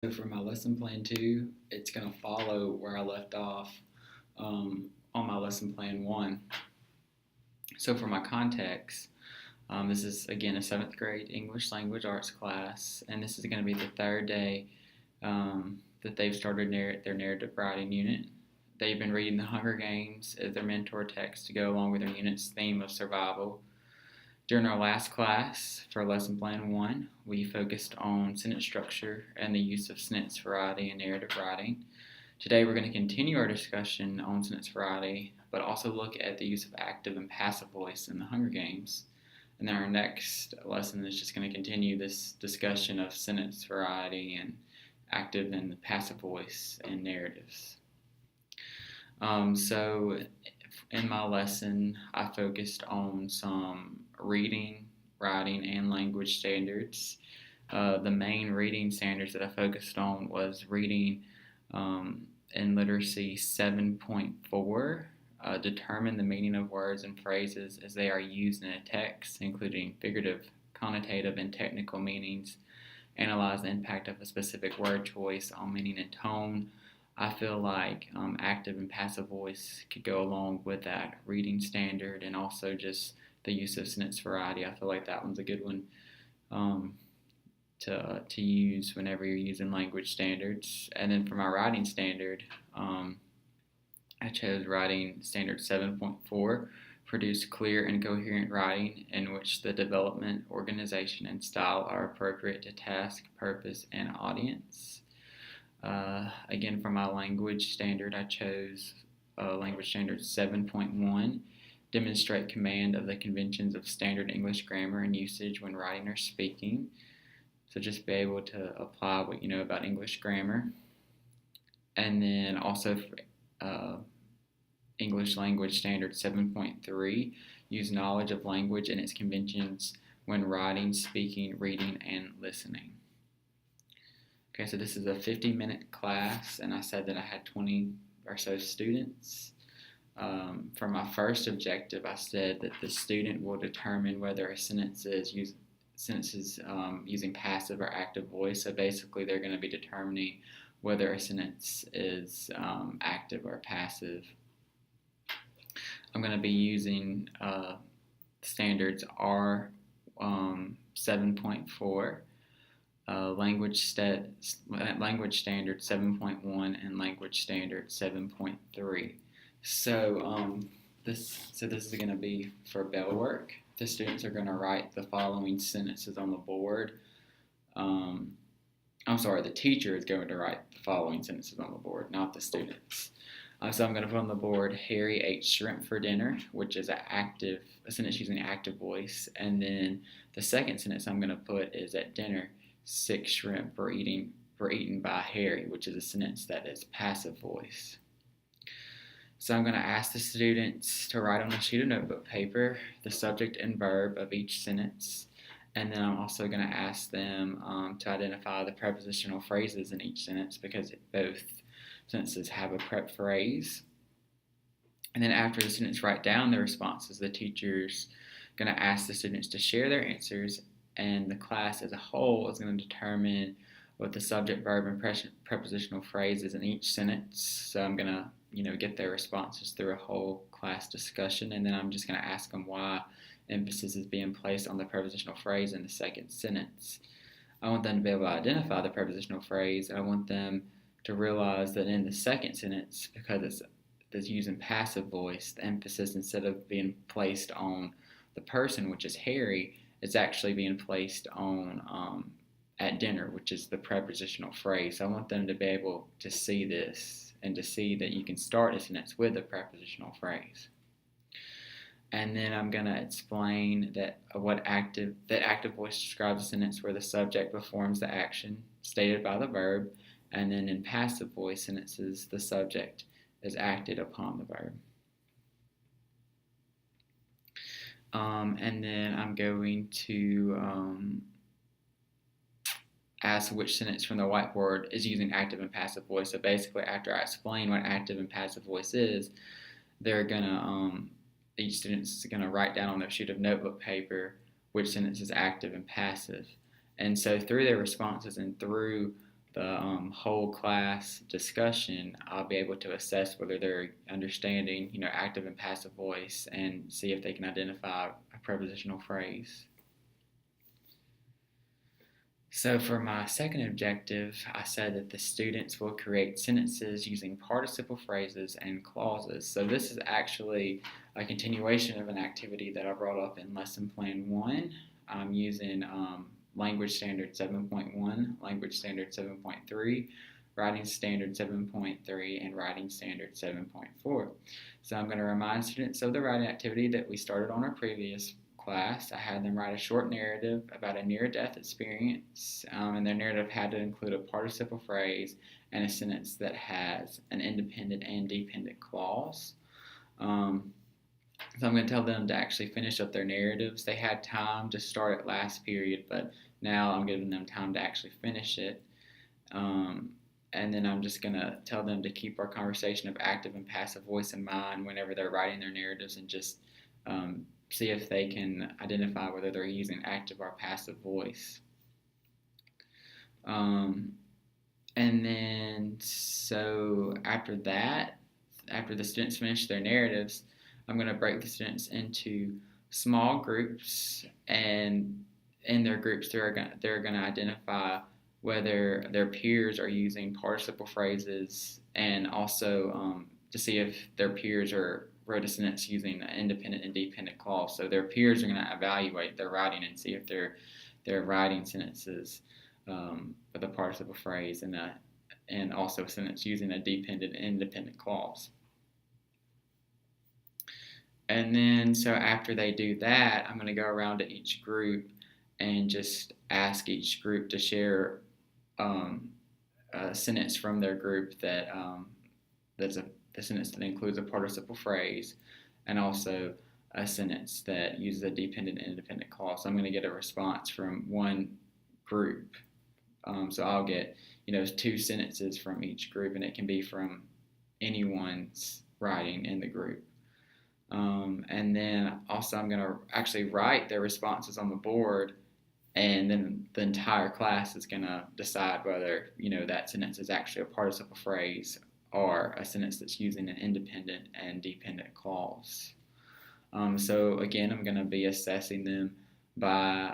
So for my lesson plan 2, it's going to follow where I left off on my lesson plan 1. So for my context, this is again a 7th grade English language arts class, and this is going to be the third day that they've started their narrative writing unit. They've been reading The Hunger Games as their mentor text to go along with their unit's theme of survival. During our last class for lesson plan 1, we focused on sentence structure and the use of sentence variety in narrative writing. Today we're going to continue our discussion on sentence variety, but also look at the use of active and passive voice in The Hunger Games. And then our next lesson is just going to continue this discussion of sentence variety and active and passive voice in narratives. So in my lesson, I focused on some reading, writing, and language standards. The main reading standards that I focused on was reading in literacy 7.4. Determine the meaning of words and phrases as they are used in a text, including figurative, connotative, and technical meanings. Analyze the impact of a specific word choice on meaning and tone. I feel like active and passive voice could go along with that reading standard, and also just the use of sentence variety. I feel like that one's a good one to use whenever you're using language standards. And then for my writing standard, I chose writing standard 7.4. Produce clear and coherent writing in which the development, organization, and style are appropriate to task, purpose, and audience. Again, for my language standard, I chose language standard 7.1. Demonstrate command of the conventions of standard English grammar and usage when writing or speaking. So just be able to apply what you know about English grammar. And then also for English language standard 7.3. Use knowledge of language and its conventions when writing, speaking, reading, and listening. Okay, so this is a 50-minute class, and I said that I had 20 or so students. For my first objective, I said that the student will determine whether a sentence is using passive or active voice. So basically, they're going to be determining whether a sentence is active or passive. I'm going to be using standards R 7.4. Language standard 7.1 and language standard 7.3. So this is going to be for bell work. The students are going to write the following sentences on the board. The teacher is going to write the following sentences on the board, not the students. So I'm going to put on the board, Harry ate shrimp for dinner, which is a sentence using active voice. And then the second sentence I'm going to put is, at dinner, 6 shrimp were eaten by Harry, which is a sentence that is passive voice. So I'm going to ask the students to write on a sheet of notebook paper the subject and verb of each sentence. And then I'm also going to ask them to identify the prepositional phrases in each sentence, because both sentences have a prep phrase. And then after the students write down their responses, the teacher's going to ask the students to share their answers, and the class as a whole is going to determine what the subject, verb, and prepositional phrase is in each sentence. So I'm going to get their responses through a whole class discussion, and then I'm just going to ask them why emphasis is being placed on the prepositional phrase in the second sentence. I want them to be able to identify the prepositional phrase. I want them to realize that in the second sentence, because it's using passive voice, the emphasis, instead of being placed on the person, which is Harry, it's actually being placed on at dinner, which is the prepositional phrase. So I want them to be able to see this and to see that you can start a sentence with a prepositional phrase. And then I'm going to explain that active voice describes a sentence where the subject performs the action stated by the verb, and then in passive voice sentences, the subject is acted upon the verb. And then I'm going to ask which sentence from the whiteboard is using active and passive voice. So basically, after I explain what active and passive voice is, they're gonna each student is gonna write down on their sheet of notebook paper which sentence is active and passive. And so through their responses and through the whole class discussion, I'll be able to assess whether they're understanding, active and passive voice, and see if they can identify a prepositional phrase. So for my second objective, I said that the students will create sentences using participle phrases and clauses. So this is actually a continuation of an activity that I brought up in Lesson Plan 1. I'm using Language Standard 7.1, Language Standard 7.3, Writing Standard 7.3, and Writing Standard 7.4. So I'm going to remind students of the writing activity that we started on our previous class. I had them write a short narrative about a near-death experience, and their narrative had to include a participle phrase and a sentence that has an independent and dependent clause. So I'm going to tell them to actually finish up their narratives. They had time to start at last period, but now I'm giving them time to actually finish it. And then I'm just going to tell them to keep our conversation of active and passive voice in mind whenever they're writing their narratives, and just see if they can identify whether they're using active or passive voice. And then, so after that, after the students finish their narratives, I'm going to break the students into small groups, and in their groups, they're going to identify whether their peers are using participle phrases, and also to see if their peers wrote a sentence using an independent and dependent clause. So their peers are going to evaluate their writing and see if they're writing sentences with a participle phrase and also a sentence using a dependent and independent clause. And then, so after they do that, I'm going to go around to each group and just ask each group to share a sentence from their group that's a sentence that includes a participle phrase, and also a sentence that uses a dependent and independent clause. So I'm going to get a response from one group. So I'll get, 2 sentences from each group, and it can be from anyone's writing in the group. And then also I'm going to actually write their responses on the board, and then the entire class is going to decide whether, that sentence is actually a participle phrase or a sentence that's using an independent and dependent clause. So again, I'm going to be assessing them by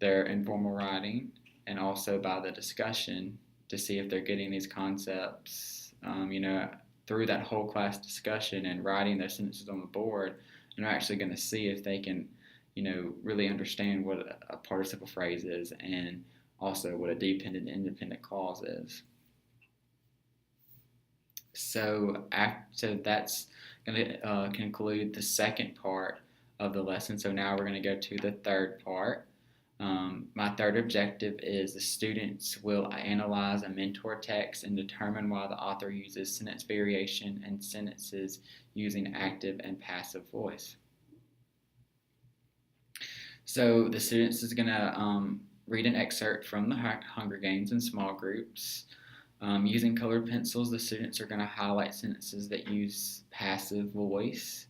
their informal writing, and also by the discussion, to see if they're getting these concepts, through that whole class discussion and writing their sentences on the board. And I'm actually going to see if they can, really understand what a participle phrase is, and also what a dependent and independent clause is. So that's going to conclude the second part of the lesson. So now we're going to go to the third part. My third objective is the students will analyze a mentor text and determine why the author uses sentence variation and sentences using active and passive voice. So the students is going to read an excerpt from the Hunger Games in small groups. Using colored pencils, the students are going to highlight sentences that use passive voice.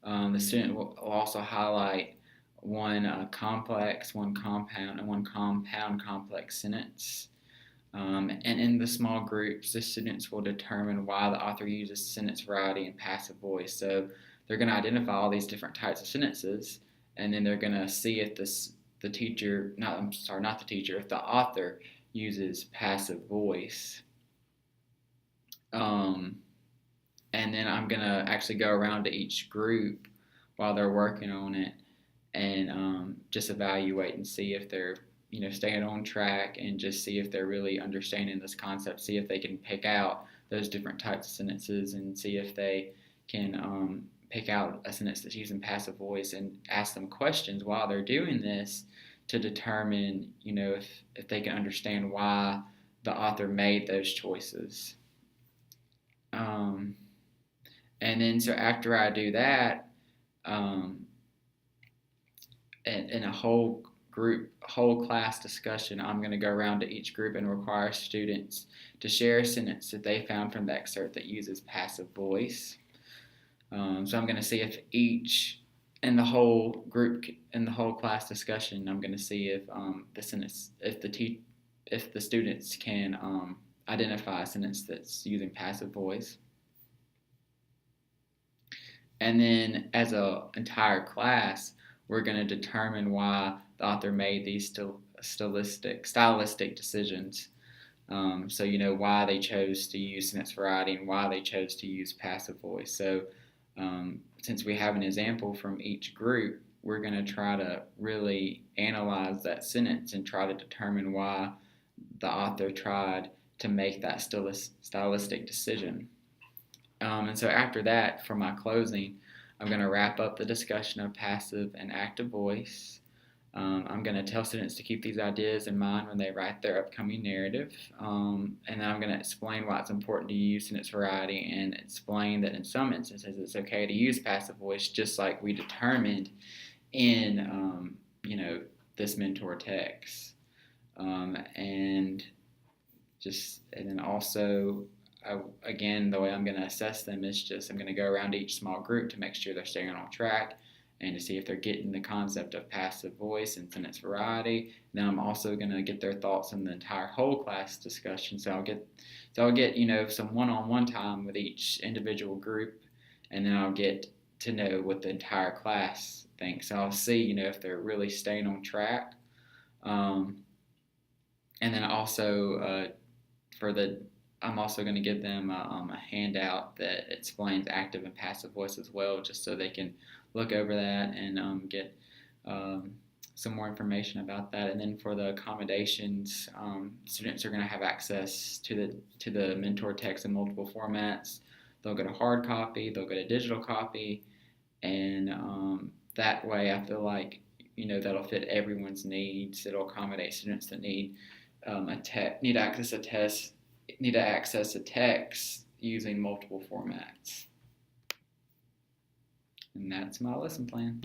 The student will also highlight one complex, one compound, and one compound complex sentence. And in the small groups, the students will determine why the author uses sentence variety and passive voice. So they're going to identify all these different types of sentences, and then they're going to see if if the author uses passive voice. And then I'm going to actually go around to each group while they're working on it, and just evaluate and see if they're staying on track, and just see if they're really understanding this concept, see if they can pick out those different types of sentences, and see if they can pick out a sentence that's using passive voice, and ask them questions while they're doing this to determine if they can understand why the author made those choices. And then, so after I do that, in a whole class discussion, I'm going to go around to each group and require students to share a sentence that they found from the excerpt that uses passive voice. So I'm going to see if in the whole group, in the whole class discussion, I'm going to see if if the students can identify a sentence that's using passive voice. And then as an entire class, we're going to determine why the author made these stylistic decisions. So, why they chose to use sentence variety and why they chose to use passive voice. So, since we have an example from each group, we're going to try to really analyze that sentence and try to determine why the author tried to make that stylistic decision. And so after that, for my closing, I'm going to wrap up the discussion of passive and active voice. I'm going to tell students to keep these ideas in mind when they write their upcoming narrative. And then I'm going to explain why it's important to use sentence variety and explain that in some instances it's okay to use passive voice, just like we determined in, this mentor text. And then also, again, the way I'm going to assess them is I'm going to go around each small group to make sure they're staying on track and to see if they're getting the concept of passive voice and sentence variety. Then I'm also going to get their thoughts on the entire whole class discussion. So I'll get some one-on-one time with each individual group, and then I'll get to know what the entire class thinks. So I'll see if they're really staying on track. And then also I'm also going to give them a handout that explains active and passive voice as well, just so they can look over that and get some more information about that. And then for the accommodations, students are going to have access to the mentor text in multiple formats. They'll get a hard copy, they'll get a digital copy, and that way I feel like that'll fit everyone's needs. It'll accommodate students that need to access a text using multiple formats. And that's my lesson plan.